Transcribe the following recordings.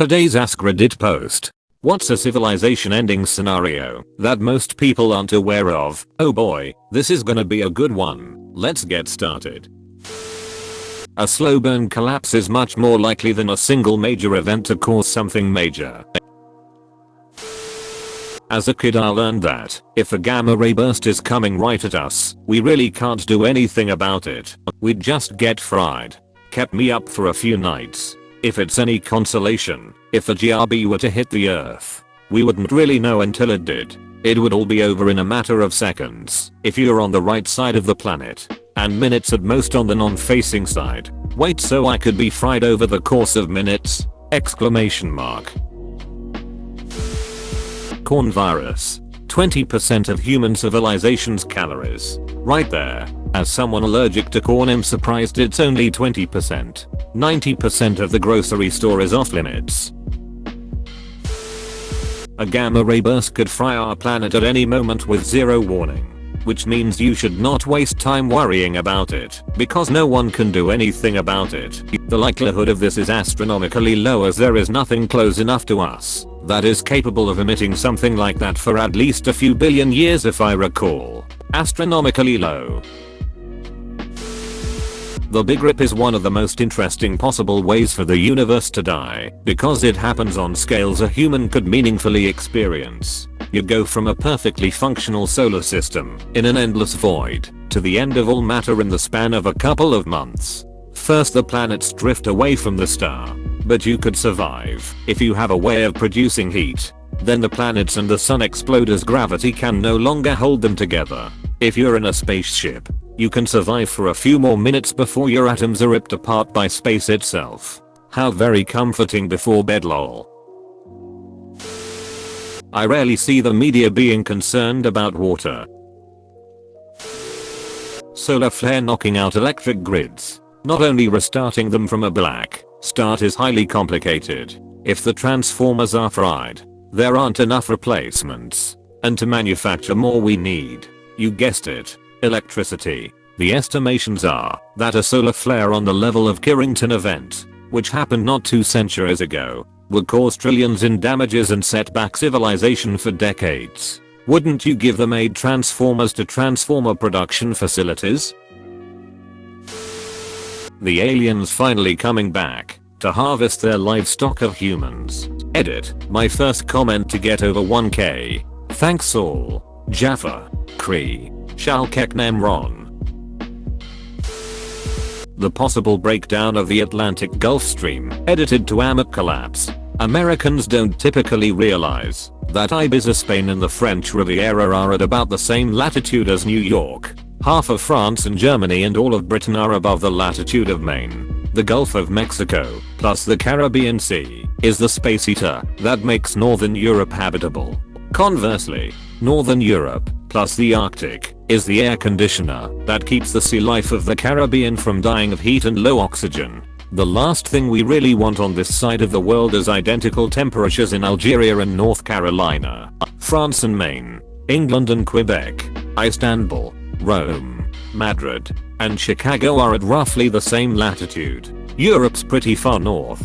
Today's AskReddit post. What's a civilization ending scenario that most people aren't aware of? Oh boy, this is gonna be a good one. Let's get started. A slow burn collapse is much more likely than a single major event to cause something major. As a kid I learned that if a gamma ray burst is coming right at us, we really can't do anything about it. We'd just get fried. Kept me up for a few nights. If it's any consolation, if a GRB were to hit the earth, we wouldn't really know until it did. It would all be over in a matter of seconds if you're on the right side of the planet, and minutes at most on the non-facing side. Wait, so I could be fried over the course of minutes? Exclamation mark. Corn virus. 20% of human civilization's calories. Right there. As someone allergic to corn, I'm surprised it's only 20%. 90% of the grocery store is off limits. A gamma ray burst could fry our planet at any moment with zero warning. Which means you should not waste time worrying about it, because no one can do anything about it. The likelihood of this is astronomically low, as there is nothing close enough to us that is capable of emitting something like that for at least a few billion years, if I recall. Astronomically low. The Big Rip is one of the most interesting possible ways for the universe to die, because it happens on scales a human could meaningfully experience. You go from a perfectly functional solar system in an endless void to the end of all matter in the span of a couple of months. First the planets drift away from the star, but you could survive if you have a way of producing heat. Then the planets and the sun explode as gravity can no longer hold them together. If you're in a spaceship, you can survive for a few more minutes before your atoms are ripped apart by space itself. How very comforting before bed, lol. I rarely see the media being concerned about water. Solar flare knocking out electric grids. Not only restarting them from a black start is highly complicated. If the transformers are fried, there aren't enough replacements. And to manufacture more we need, you guessed it, electricity. The estimations are that a solar flare on the level of Carrington event, which happened not 2 centuries ago, would cause trillions in damages and set back civilization for decades. Wouldn't you give them aid transformers to transformer production facilities? The aliens finally coming back to harvest their livestock of humans. Edit. My first comment to get over 1k. Thanks all. Jaffa. Cree. Shalkek Nemron. The possible breakdown of the Atlantic Gulf Stream, edited to Amit collapse. Americans don't typically realize that Ibiza, Spain and the French Riviera are at about the same latitude as New York. Half of France and Germany and all of Britain are above the latitude of Maine. The Gulf of Mexico, plus the Caribbean Sea, is the space heater that makes Northern Europe habitable. Conversely, Northern Europe, plus the Arctic, is the air conditioner that keeps the sea life of the Caribbean from dying of heat and low oxygen. The last thing we really want on this side of the world is identical temperatures in Algeria and North Carolina, France and Maine, England and Quebec, Istanbul, Rome, Madrid, and Chicago are at roughly the same latitude. Europe's pretty far north.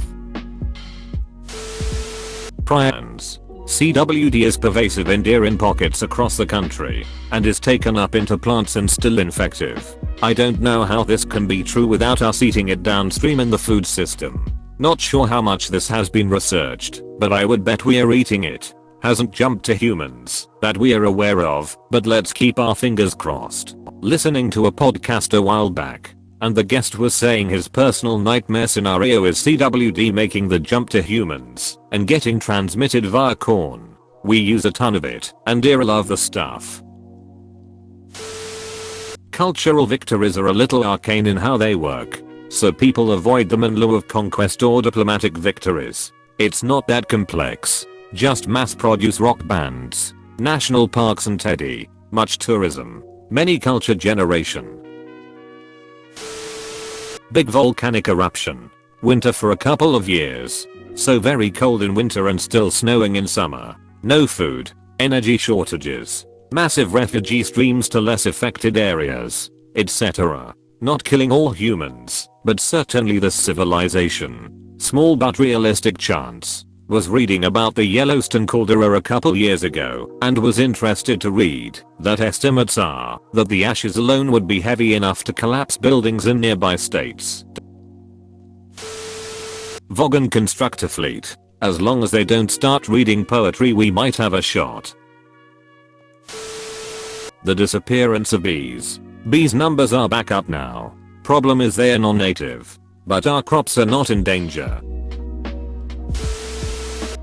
Prions. CWD is pervasive in deer in pockets across the country, and is taken up into plants and still infective. I don't know how this can be true without us eating it downstream in the food system. Not sure how much this has been researched, but I would bet we are eating it. Hasn't jumped to humans that we are aware of, but let's keep our fingers crossed. Listening to a podcast a while back, and the guest was saying his personal nightmare scenario is CWD making the jump to humans and getting transmitted via corn. We use a ton of it, and deer love the stuff. Cultural victories are a little arcane in how they work, so people avoid them in lieu of conquest or diplomatic victories. It's not that complex. Just mass produce rock bands, national parks and teddy, much tourism, many culture generation. Big volcanic eruption. Winter for a couple of years. So very cold in winter and still snowing in summer. No food, energy shortages, massive refugee streams to less affected areas, etc. Not killing all humans, but certainly this civilization. Small but realistic chance. Was reading about the Yellowstone caldera a couple years ago and was interested to read that estimates are that the ashes alone would be heavy enough to collapse buildings in nearby states. Vaughan construct a fleet. As long as they don't start reading poetry, we might have a shot. The disappearance of bees. Bees numbers are back up now. Problem is they are non-native. But our crops are not in danger.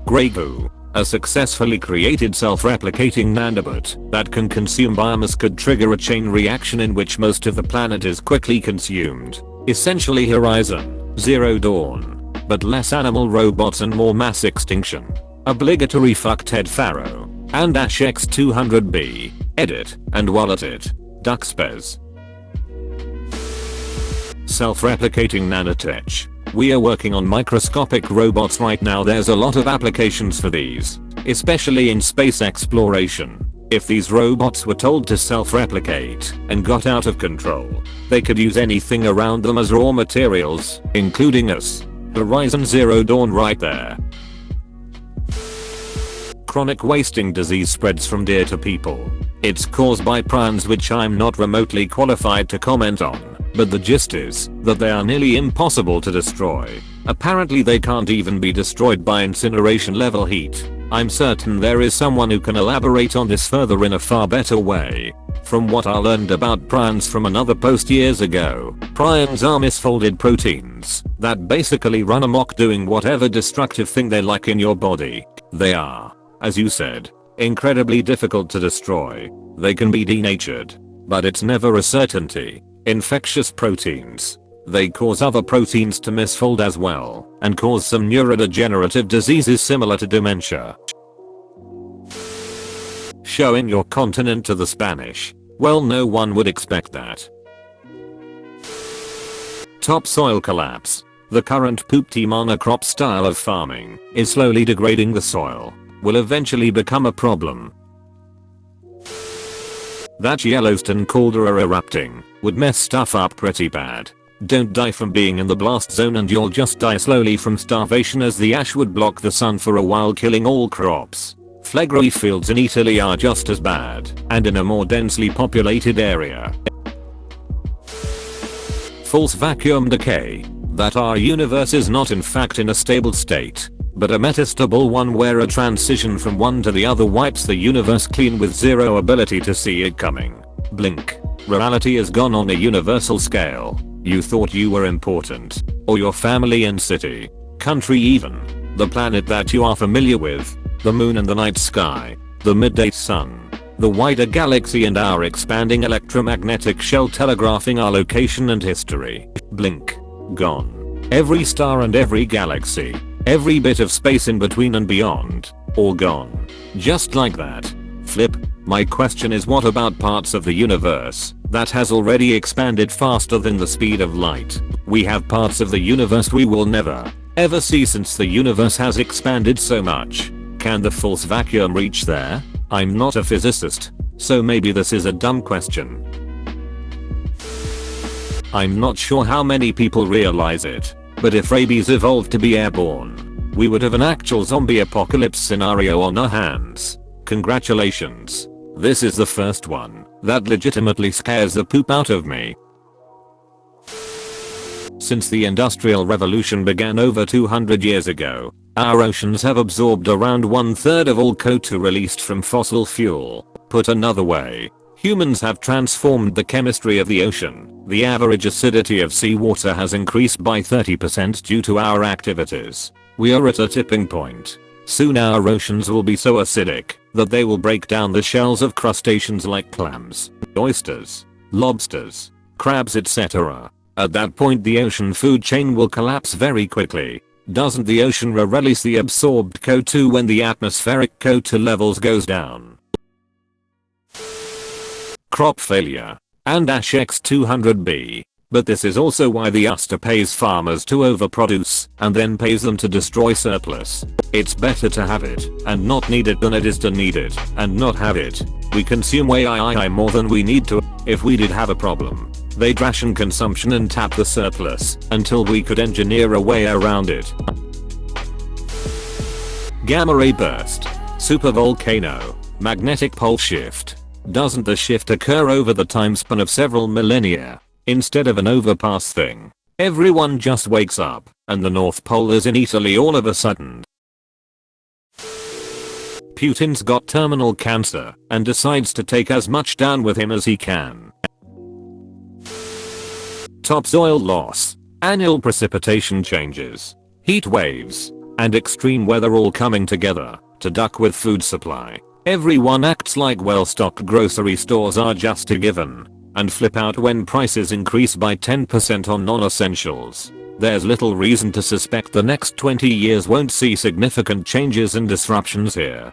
Grey goo. A successfully created self-replicating nanobot that can consume biomass could trigger a chain reaction in which most of the planet is quickly consumed. Essentially Horizon Zero Dawn. But less animal robots and more mass extinction. Obligatory fuck Ted Farrow. And Ash X200B. Edit and wallet it. Duxpez. Self-replicating nanotech. We are working on microscopic robots right now. There's a lot of applications for these, especially in space exploration. If these robots were told to self-replicate and got out of control, they could use anything around them as raw materials, including us. Horizon Zero Dawn right there. Chronic wasting disease spreads from deer to people. It's caused by prions, which I'm not remotely qualified to comment on. But the gist is that they are nearly impossible to destroy. Apparently they can't even be destroyed by incineration level heat. I'm certain there is someone who can elaborate on this further in a far better way. From what I learned about prions from another post years ago, prions are misfolded proteins that basically run amok doing whatever destructive thing they like in your body. They are, as you said, incredibly difficult to destroy. They can be denatured, but it's never a certainty. Infectious proteins. They cause other proteins to misfold as well and cause some neurodegenerative diseases similar to dementia. Showing your continent to the Spanish. Well, no one would expect that. Topsoil collapse. The current poopty monocrop style of farming is slowly degrading the soil. Will eventually become a problem. That Yellowstone caldera erupting would mess stuff up pretty bad. Don't die from being in the blast zone, and you'll just die slowly from starvation, as the ash would block the sun for a while, killing all crops. Flagrant fields in Italy are just as bad, and in a more densely populated area. False vacuum decay. That our universe is not in fact in a stable state, but a metastable one where a transition from one to the other wipes the universe clean with zero ability to see it coming. Blink. Reality is gone on a universal scale. You thought you were important, or your family and city, country even, the planet that you are familiar with, the moon and the night sky, the midday sun, the wider galaxy and our expanding electromagnetic shell telegraphing our location and history. Blink. Gone. Every star and every galaxy. Every bit of space in between and beyond, all gone. Just like that. Flip. My question is, what about parts of the universe that has already expanded faster than the speed of light? We have parts of the universe we will never, ever see since the universe has expanded so much. Can the false vacuum reach there? I'm not a physicist, so maybe this is a dumb question. I'm not sure how many people realize it, but if rabies evolved to be airborne, we would have an actual zombie apocalypse scenario on our hands. Congratulations. This is the first one that legitimately scares the poop out of me. Since the Industrial Revolution began over 200 years ago, our oceans have absorbed around 1/3 of all CO2 released from fossil fuel. Put another way, humans have transformed the chemistry of the ocean. The average acidity of seawater has increased by 30% due to our activities. We are at a tipping point. Soon our oceans will be so acidic that they will break down the shells of crustaceans like clams, oysters, lobsters, crabs, etc. At that point the ocean food chain will collapse very quickly. Doesn't the ocean release the absorbed CO2 when the atmospheric CO2 levels goes down? Crop failure. And Ash X200B. But this is also why the USDA pays farmers to overproduce and then pays them to destroy surplus. It's better to have it and not need it than it is to need it and not have it. We consume way more than we need to. If we did have a problem, they'd ration consumption and tap the surplus until we could engineer a way around it. Gamma ray burst. Supervolcano. Magnetic pole shift. Doesn't the shift occur over the time span of several millennia, instead of an overpass thing? Everyone just wakes up, and the North Pole is in Italy all of a sudden. Putin's got terminal cancer, and decides to take as much down with him as he can. Topsoil loss. Annual precipitation changes. Heat waves. And extreme weather all coming together to duck with food supply. Everyone acts like well-stocked grocery stores are just a given, and flip out when prices increase by 10% on non-essentials. There's little reason to suspect the next 20 years won't see significant changes and disruptions here.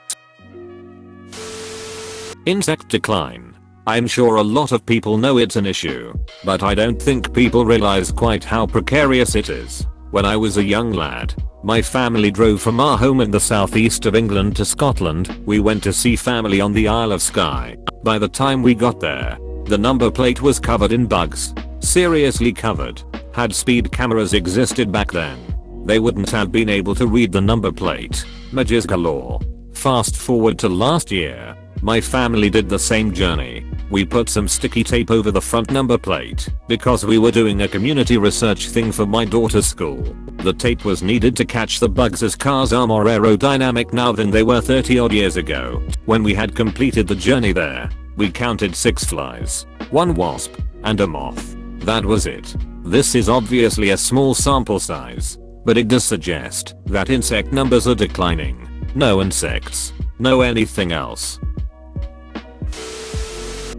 Insect decline. I'm sure a lot of people know it's an issue, but I don't think people realize quite how precarious it is. When I was a young lad, my family drove from our home in the southeast of England to Scotland. We went to see family on the Isle of Skye. By the time we got there, the number plate was covered in bugs. Seriously covered. Had speed cameras existed back then, they wouldn't have been able to read the number plate. Midges galore. Fast forward to last year, my family did the same journey. We put some sticky tape over the front number plate because we were doing a community research thing for my daughter's school. The tape was needed to catch the bugs as cars are more aerodynamic now than they were 30 odd years ago. When we had completed the journey there, we counted 6 flies, 1 wasp, and a moth. That was it. This is obviously a small sample size, but it does suggest that insect numbers are declining. No insects. No anything else.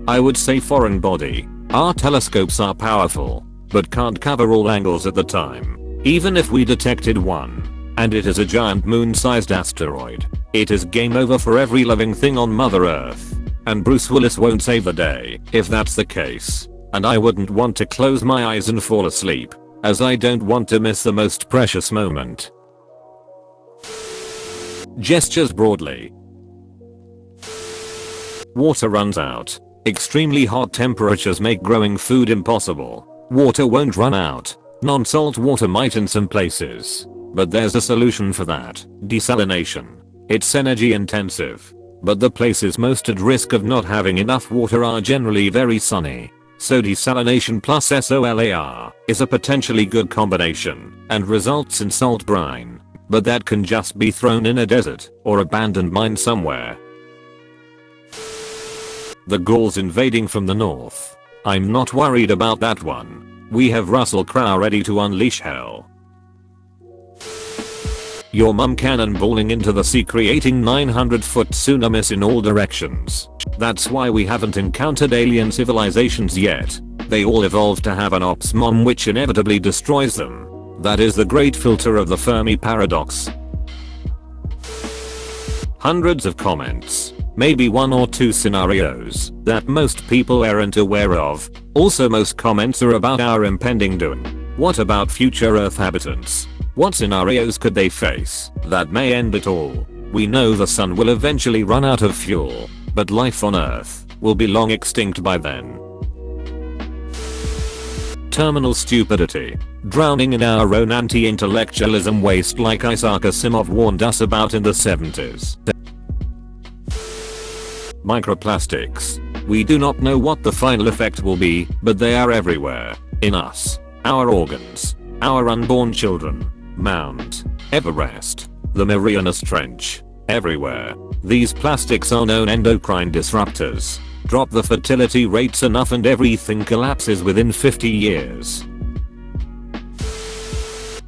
I would say foreign body. Our telescopes are powerful, but can't cover all angles at the time. Even if we detected one, and it is a giant moon-sized asteroid, it is game over for every living thing on Mother Earth. And Bruce Willis won't save the day if that's the case. And I wouldn't want to close my eyes and fall asleep, as I don't want to miss the most precious moment. Gestures broadly. Water runs out. Extremely hot temperatures make growing food impossible. Water won't run out. Non-salt water might in some places. But there's a solution for that. Desalination. It's energy intensive. But the places most at risk of not having enough water are generally very sunny. So desalination plus SOLAR is a potentially good combination and results in salt brine. But that can just be thrown in a desert or abandoned mine somewhere. The Gauls invading from the north. I'm not worried about that one. We have Russell Crowe ready to unleash hell. Your mum cannonballing into the sea creating 900-foot tsunamis in all directions. That's why we haven't encountered alien civilizations yet. They all evolved to have an ops mom which inevitably destroys them. That is the great filter of the Fermi paradox. Hundreds of comments. Maybe 1 or 2 scenarios that most people aren't aware of. Also most comments are about our impending doom. What about future Earth habitants? What scenarios could they face that may end it all? We know the sun will eventually run out of fuel, but life on Earth will be long extinct by then. Terminal stupidity. Drowning in our own anti-intellectualism waste like Isaac Asimov warned us about in the 70s. Microplastics. We do not know what the final effect will be, but they are everywhere. In us. Our organs. Our unborn children. Mount Everest. The Marianas Trench. Everywhere. These plastics are known endocrine disruptors. Drop the fertility rates enough and everything collapses within 50 years.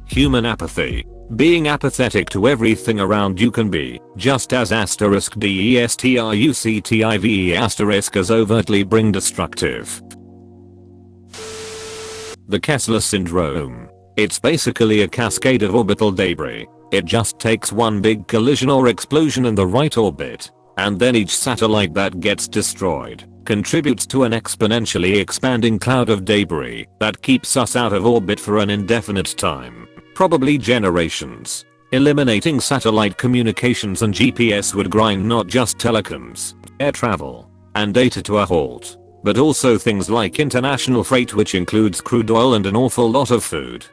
Human apathy. Being apathetic to everything around you can be just as *destructive as overtly bring destructive. The Kessler syndrome. It's basically a cascade of orbital debris. It just takes one big collision or explosion in the right orbit, and then each satellite that gets destroyed contributes to an exponentially expanding cloud of debris that keeps us out of orbit for an indefinite time. Probably generations. Eliminating satellite communications and GPS would grind not just telecoms, air travel, and data to a halt, but also things like international freight, which includes crude oil and an awful lot of food.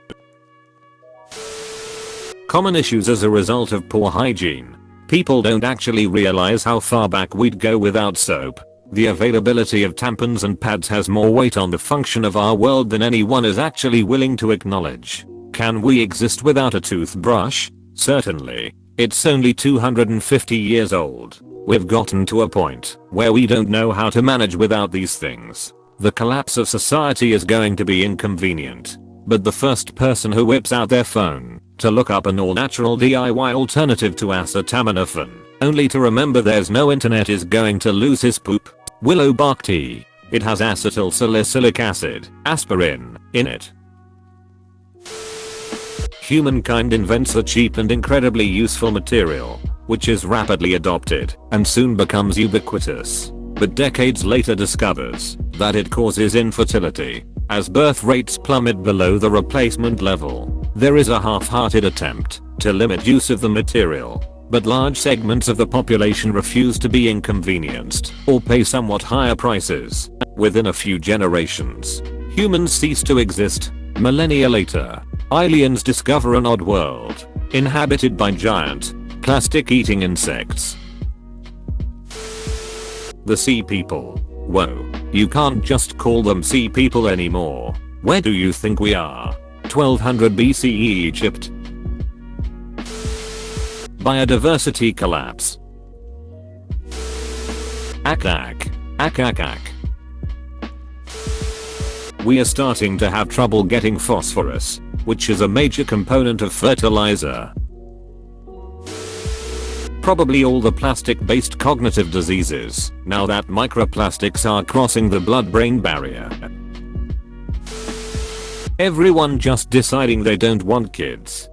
Common issues as a result of poor hygiene. People don't actually realize how far back we'd go without soap. The availability of tampons and pads has more weight on the function of our world than anyone is actually willing to acknowledge. Can we exist without a toothbrush? Certainly. It's only 250 years old. We've gotten to a point where we don't know how to manage without these things. The collapse of society is going to be inconvenient. But the first person who whips out their phone to look up an all-natural DIY alternative to acetaminophen, only to remember there's no internet, is going to lose his poop. Willow bark tea. It has acetyl salicylic acid, aspirin, in it. Humankind invents a cheap and incredibly useful material, which is rapidly adopted and soon becomes ubiquitous, but decades later discovers that it causes infertility, as birth rates plummet below the replacement level. There is a half-hearted attempt to limit use of the material, but large segments of the population refuse to be inconvenienced or pay somewhat higher prices. Within a few generations, humans cease to exist. Millennia later, aliens discover an odd world inhabited by giant, plastic-eating insects. The Sea People. Whoa, you can't just call them Sea People anymore. Where do you think we are? 1200 BCE Egypt. Biodiversity collapse. Ack. We are starting to have trouble getting phosphorus, which is a major component of fertilizer. Probably all the plastic-based cognitive diseases, now that microplastics are crossing the blood-brain barrier. Everyone just deciding they don't want kids.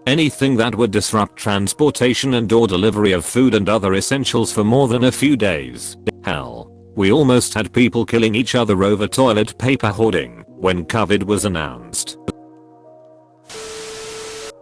Anything that would disrupt transportation and/or delivery of food and other essentials for more than a few days. Hell, we almost had people killing each other over toilet paper hoarding when COVID was announced.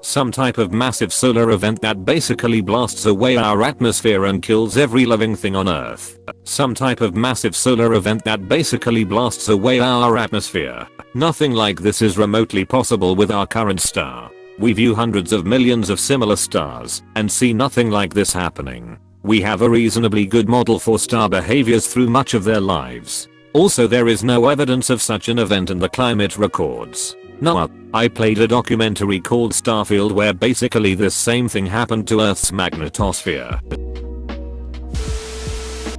Some type of massive solar event that basically blasts away our atmosphere and kills every living thing on Earth. Some type of massive solar event that basically blasts away our atmosphere. Nothing like this is remotely possible with our current star. We view hundreds of millions of similar stars and see nothing like this happening. We have a reasonably good model for star behaviors through much of their lives. Also, there is no evidence of such an event in the climate records. No, I played a documentary called Starfield where basically this same thing happened to Earth's magnetosphere.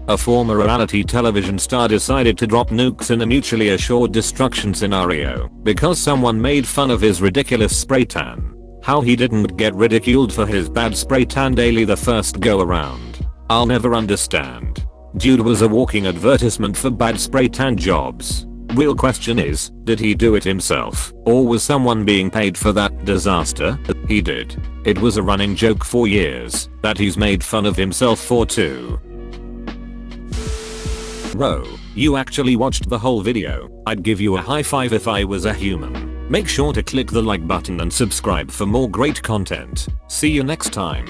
A former reality television star decided to drop nukes in a mutually assured destruction scenario because someone made fun of his ridiculous spray tan. How he didn't get ridiculed for his bad spray tan daily the first go around, I'll never understand. Dude was a walking advertisement for bad spray tan jobs. Real question is, did he do it himself, or was someone being paid for that disaster? He did. It was a running joke for years that he's made fun of himself for too. Bro, you actually watched the whole video. I'd give you a high five if I was a human. Make sure to click the like button and subscribe for more great content. See you next time.